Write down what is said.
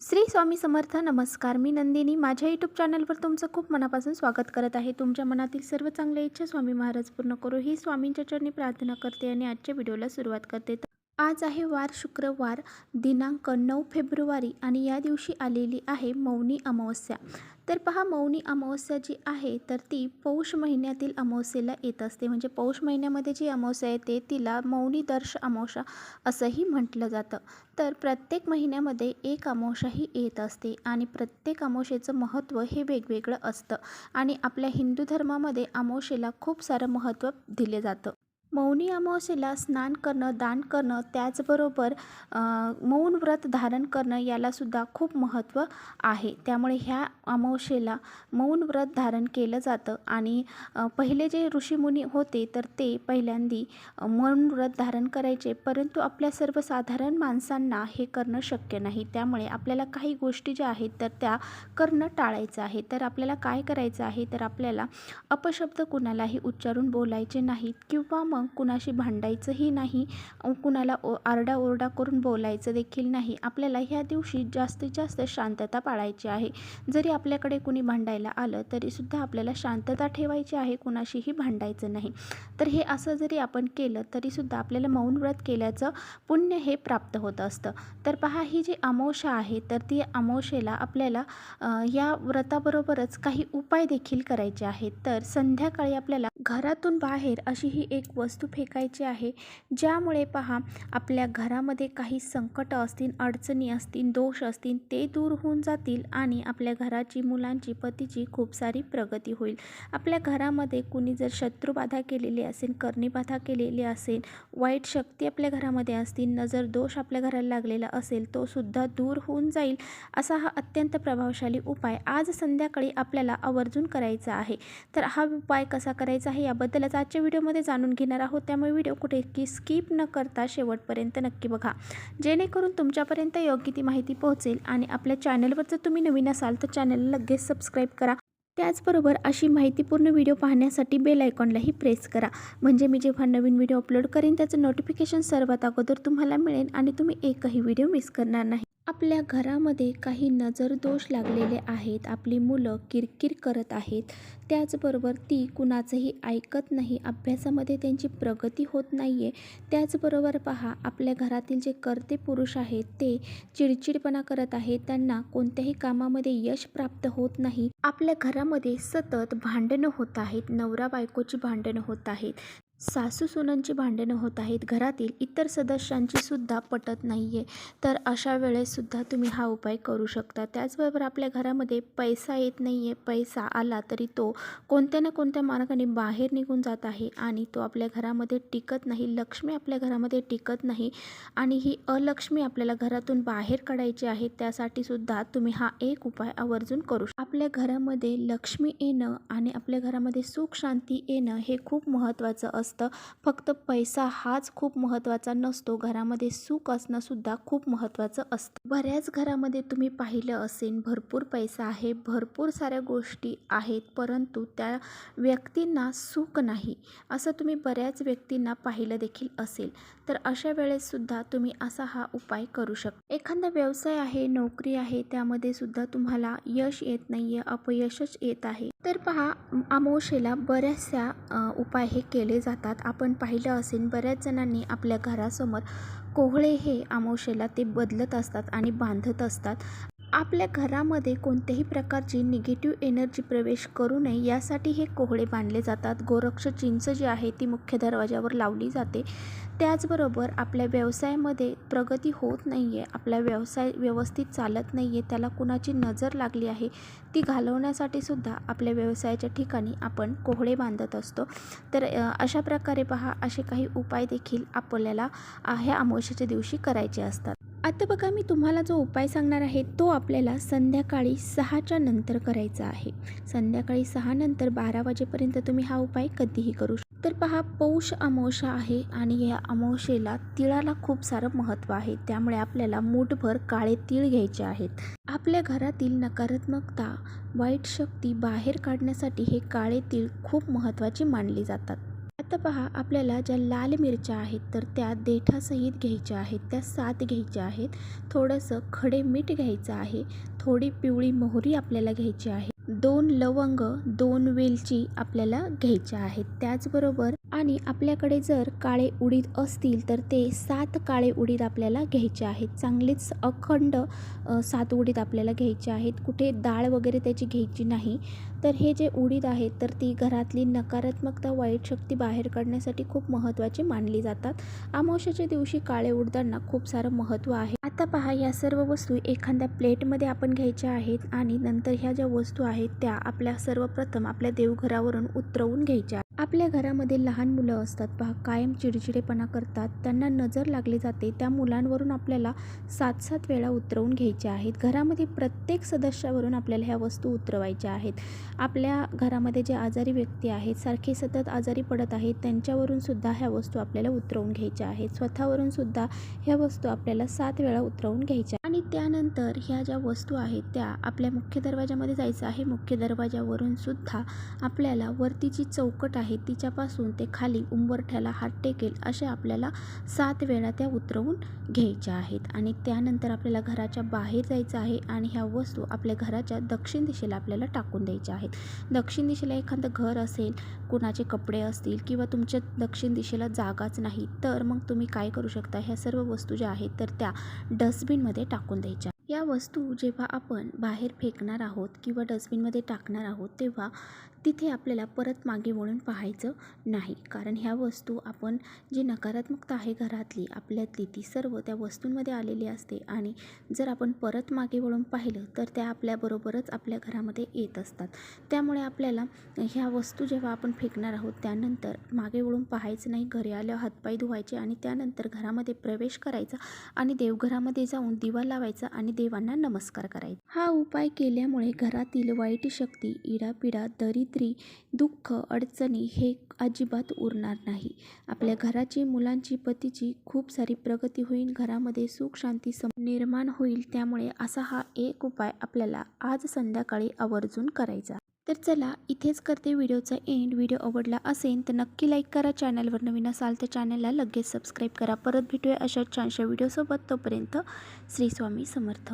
श्री स्वामी समर्थ. नमस्कार. मी नंदिनी. माझ्या यूट्यूब चॅनलवर तुमचं खूप मनापासून स्वागत करत आहे. तुमच्या मनातील सर्व चांगल्या इच्छा स्वामी महाराज पूर्ण करो ही स्वामींच्या चरणी प्रार्थना करते आणि आजच्या व्हिडिओला सुरुवात करते. आज आहे वार शुक्रवार दिनांक 9 फेब्रुवारी आणि या दिवशी आलेली आहे मौनी अमावस्या. तर पहा, मौनी अमावस्या जी आहे तर ती पौष महिन्यातील अमावस्येला येत असते. म्हणजे पौष महिन्यामध्ये जी अमावस्या येते तिला मौनी दर्श अमावस्या असंही म्हटलं जातं. तर प्रत्येक महिन्यामध्ये एक अमावस्या ही येत असते आणि प्रत्येक अमावस्येचं महत्त्व हे वेगवेगळं असतं आणि आपल्या हिंदू धर्मामध्ये अमावस्येला खूप सारं महत्त्व दिले जातं. मौनी अमावस्येला स्नान करणं, दान करणं, त्याचबरोबर मौन व्रत धारण करणं यालासुद्धा खूप महत्त्व आहे. त्यामुळे ह्या अमावस्येला मौन व्रत धारण केलं जातं आणि पहिले जे ऋषीमुनी होते तर ते पहिल्यांदी मौन व्रत धारण करायचे, परंतु आपल्या सर्वसाधारण माणसांना हे करणं शक्य नाही. त्यामुळे आपल्याला काही गोष्टी ज्या आहेत तर त्या करणं टाळायचं आहे. तर आपल्याला काय करायचं आहे, तर आपल्याला अपशब्द कुणालाही उच्चारून बोलायचे नाहीत किंवा मग कुणाशी भांडायचंही नाही, कुणाला आरडाओरडा करून बोलायचं देखील नाही. आपल्याला ह्या दिवशी जास्तीत जास्त शांतता पाळायची आहे. जरी आपल्याकडे कुणी भांडायला आलं तरीसुद्धा आपल्याला शांतता ठेवायची आहे, कुणाशीही भांडायचं नाही. तर हे असं जरी आपण केलं तरीसुद्धा आपल्याला मौन व्रत केल्याचं पुण्य हे प्राप्त होत असतं. तर पहा, ही जी अमावस्या आहे तर ती अमावस्येला आपल्याला या व्रताबरोबरच काही उपाय देखील करायचे आहेत. तर संध्याकाळी आपल्याला घरातून बाहेर अशी ही एक वस्तू फेकायची आहे, ज्यामुळे पहा आपल्या घरामध्ये काही संकट असतील, अडचणी असतील, दोष असतील ते दूर होऊन जातील आणि आपल्या घराची, मुलांची, पतीची खूप सारी प्रगती होईल. आपल्या घरामध्ये कुणी जर शत्रुबाधा केलेली असेल, करणीबाधा केलेली असेल, वाईट शक्ती आपल्या घरामध्ये असतील, नजर दोष आपल्या घराला लागलेला असेल, तो सुद्धा दूर होऊन जाईल. असा हा अत्यंत प्रभावशाली उपाय आज संध्याकाळी आपल्याला आवर्जून करायचा आहे. तर हा उपाय कसा करायचा आहे याबद्दलच आजच्या व्हिडिओमध्ये जाणून घेणार आहोत. त्यामुळे व्हिडिओ कुठे स्किप न करता शेवटपर्यंत नक्की बघा, जेणेकरून तुमच्यापर्यंत योग्य ती माहिती पोहोचेल. आणि आपल्या चॅनलवर जर तुम्ही नवीन असाल तर चॅनलला लगेच सबस्क्राईब करा. त्याचबरोबर अशी माहितीपूर्ण व्हिडिओ पाहण्यासाठी बेल आयकॉनलाही प्रेस करा, म्हणजे मी जेव्हा नवीन व्हिडिओ अपलोड करेन त्याचं नोटिफिकेशन सर्वात अगोदर तुम्हाला मिळेल आणि तुम्ही एकही व्हिडिओ मिस करणार नाही. आपल्या घरामध्ये काही नजरदोष लागलेले आहेत, आपली मुलं किरकिर करत आहेत, त्याचबरोबर ती कुणाचंही ऐकत नाही, अभ्यासामध्ये त्यांची प्रगती होत नाही आहे. त्याचबरोबर पहा, आपल्या घरातील जे कर्ते पुरुष आहेत ते चिडचिडपणा करत आहेत, त्यांना कोणत्याही कामामध्ये यश प्राप्त होत नाही. आपल्या घरामध्ये सतत भांडणं होत आहेत, नवरा बायकोची भांडणं होत आहेत, सासू सुनांची भांडणं होत आहेत, घरातील इतर सदस्यांची सुद्धा पटत नाही आहे. तर अशा वेळेससुद्धा तुम्ही हा उपाय करू शकता. त्याचबरोबर आपल्या घरामध्ये पैसा येत नाही आहे, पैसा आला तरी तो कोणत्या ना कोणत्या मार्गाने बाहेर निघून जात आहे आणि तो आपल्या घरामध्ये टिकत नाही, लक्ष्मी आपल्या घरामध्ये टिकत नाही आणि ही अलक्ष्मी आपल्याला घरातून बाहेर काढायची आहे. त्यासाठी सुद्धा तुम्ही हा एक उपाय आवर्जून करू शकता. आपल्या घरामध्ये लक्ष्मी येणं आणि आपल्या घरामध्ये सुख शांती येणं हे खूप महत्त्वाचं असतं. फक्त पैसा हाच खूप महत्त्वाचा नसतो, घरामध्ये सुख असणं सुद्धा खूप महत्त्वाचं असतं. बऱ्याच घरामध्ये तुम्ही पाहिलं असेल, भरपूर पैसा आहे, भरपूर साऱ्या गोष्टी आहेत, परंतु त्या व्यक्तींना सुख नाही, असं तुम्ही बऱ्याच व्यक्तींना पाहिलं देखील असेल. तर अशा वेळेससुद्धा तुम्ही असा हा उपाय करू शकता. एखादा व्यवसाय आहे, नोकरी आहे, त्यामध्ये सुद्धा तुम्हाला यश येत नाही आहे, अपयशच येत आहे, तर पहा, अमावस्येला बऱ्याचशा उपाय हे केले जातात. आपण पाहिलं असेल, बऱ्याच जणांनी आपल्या घरासमोर कोहळे हे अमावस्येला ते बदलत असतात आणि बांधत असतात. आपल्या घरामध्ये कोणत्याही प्रकारची निगेटिव्ह एनर्जी प्रवेश करू नये यासाठी हे कोहळे बांधले जातात. गोरक्ष चिंच जी आहे ती मुख्य दरवाजावर लावली जाते. त्याचबरोबर आपल्या व्यवसायामध्ये प्रगती होत नाही आहे, आपला व्यवसाय व्यवस्थित चालत नाही आहे, त्याला कुणाची नजर लागली आहे ती घालवण्यासाठी सुद्धा आपल्या व्यवसायाच्या ठिकाणी आपण कोहळे बांधत असतो. तर अशा प्रकारे पहा, असे काही उपाय देखील आपल्याला ह्या अमावस्येच्या दिवशी करायचे असतात. आता बघा, मी तुम्हाला जो उपाय सांगणार आहे तो आपल्याला संध्याकाळी 6च्या नंतर करायचा आहे. संध्याकाळी 6 नंतर 12 वाजेपर्यंत तुम्ही हा उपाय कधीही करू शकता. तर पहा, पौष अमावस्या आहे आणि या अमावस्येला तिळाला खूप सारं महत्त्व आहे. त्यामुळे आपल्याला मूठभर काळे तीळ घ्यायचे आहेत. आपल्या घरातील नकारात्मकता, वाईट शक्ती बाहेर काढण्यासाठी हे काळे तीळ खूप महत्त्वाचे मानले जातात. आता पहा, आपल्याला ज्या लाल मिरच्या आहेत तर त्या देठासहित घ्यायच्या आहेत, त्या 7 घ्यायच्या आहेत. थोडंसं खडे मीठ घ्यायचं आहे, थोडी पिवळी मोहरी आपल्याला घ्यायची आहे, 2 लवंग, 2 वेलची आपल्याला घ्यायच्या आहेत. त्याचबरोबर आणि आपल्याकडे जर काळे उडीद असतील तर ते 7 काळे उडीद आपल्याला घ्यायचे आहेत. चांगलेच अखंड 7 उडीद आपल्याला घ्यायचे आहेत. कुठे डाळ वगैरे त्याची घ्यायची नाही. तर हे जे उडीद आहेत तर ती घरातली नकारात्मकता, वाईट शक्ती बाहेर काढण्यासाठी खूप महत्त्वाचे मानली जातात. अमावस्येच्या दिवशी काळे उडदांना खूप सारं महत्त्व आहे. आता पहा, या सर्व वस्तू एखाद्या प्लेटमध्ये आपण घ्यायच्या आहेत आणि नंतर ह्या ज्या वस्तू आहेत त्या आपल्या सर्वप्रथम आपल्या देवघरावरून उतरवून घ्यायच्या. आपल्या घरामध्ये लहान मुलं असतात पहा, कायम चिडचिडेपणा करतात, त्यांना नजर लागली जाते. त्या मुलांवरून आपल्याला 7-7 वेळा उतरवून घ्यायच्या आहेत. घरामध्ये प्रत्येक सदस्यावरून आपल्याला ह्या वस्तू उतरवायच्या आहेत. आपल्या घरामध्ये जे आजारी व्यक्ती आहेत, सारखे सतत आजारी पडत आहेत, त्यांच्यावरून सुद्धा ह्या वस्तू आपल्याला उतरवून घ्यायच्या आहेत. स्वतःवरून सुद्धा ह्या वस्तू आपल्याला 7 वेळा उतरवून घ्यायच्या. आणि त्यानंतर ह्या ज्या वस्तू आहेत त्या आपल्या मुख्य दरवाजामध्ये जायचं आहे. मुख्य दरवाजावरून सुद्धा आपल्याला वरती जी चौकट आहे तिच्यापासून ते खाली उंबरठ्याला हात टेकेल अशा आपल्याला 7 वेळा त्या उतरवून घ्यायच्या आहेत. आणि त्यानंतर आपल्याला घराच्या बाहेर जायचं आहे आणि ह्या वस्तू आपल्या घराच्या दक्षिण दिशेला आपल्याला टाकून द्यायच्या आहेत. दक्षिण दिशेला एखादं घर असेल, कुणाचे कपडे असतील किंवा तुमच्या दक्षिण दिशेला जागाच नाही तर मग तुम्ही काय करू शकता, ह्या सर्व वस्तू ज्या आहेत तर त्या डस्टबिनमध्ये टाकून द्यायच्या. या वस्तू जेव्हा आपण बाहेर फेकणार आहोत किंवा डस्टबिनमध्ये टाकणार आहोत तेव्हा तिथे आपल्याला परत मागे वळून पाहायचं नाही. कारण ह्या वस्तू आपण जी नकारात्मकता आहे घरातली आपल्यातली ती सर्व त्या वस्तूंमध्ये आलेली असते आणि जर आपण परत मागे वळून पाहिलं तर त्या आपल्याबरोबरच आपल्या घरामध्ये येत असतात. त्यामुळे आपल्याला ह्या वस्तू जेव्हा आपण फेकणार आहोत त्यानंतर मागे वळून पाहायचं नाही. घरी आल्यावर हातपाय धुवायचे आणि त्यानंतर घरामध्ये प्रवेश करायचा आणि देवघरामध्ये जाऊन दिवा लावायचा आणि देवांना नमस्कार करायचा. हा उपाय केल्यामुळे घरातील वाईट शक्ती, इडापिडा, दरिद्री, दुःख, अडचणी हे अजिबात उरणार नाही. आपल्या घराची, मुलांची, पतीची खूप सारी प्रगती होईल. घरामध्ये सुख शांती निर्माण होईल. त्यामुळे असा हा एक उपाय आपल्याला आज संध्याकाळी आवर्जून करायचा. तर चला, इथेच करते व्हिडिओचा एंड. व्हिडिओ आवडला असेल तर नक्की लाईक करा. चॅनलवर नवीन असाल तर चॅनलला लगेच सबस्क्राईब करा. परत भेटूया अशाच छानशा व्हिडिओसोबत. तोपर्यंत श्री स्वामी समर्थ.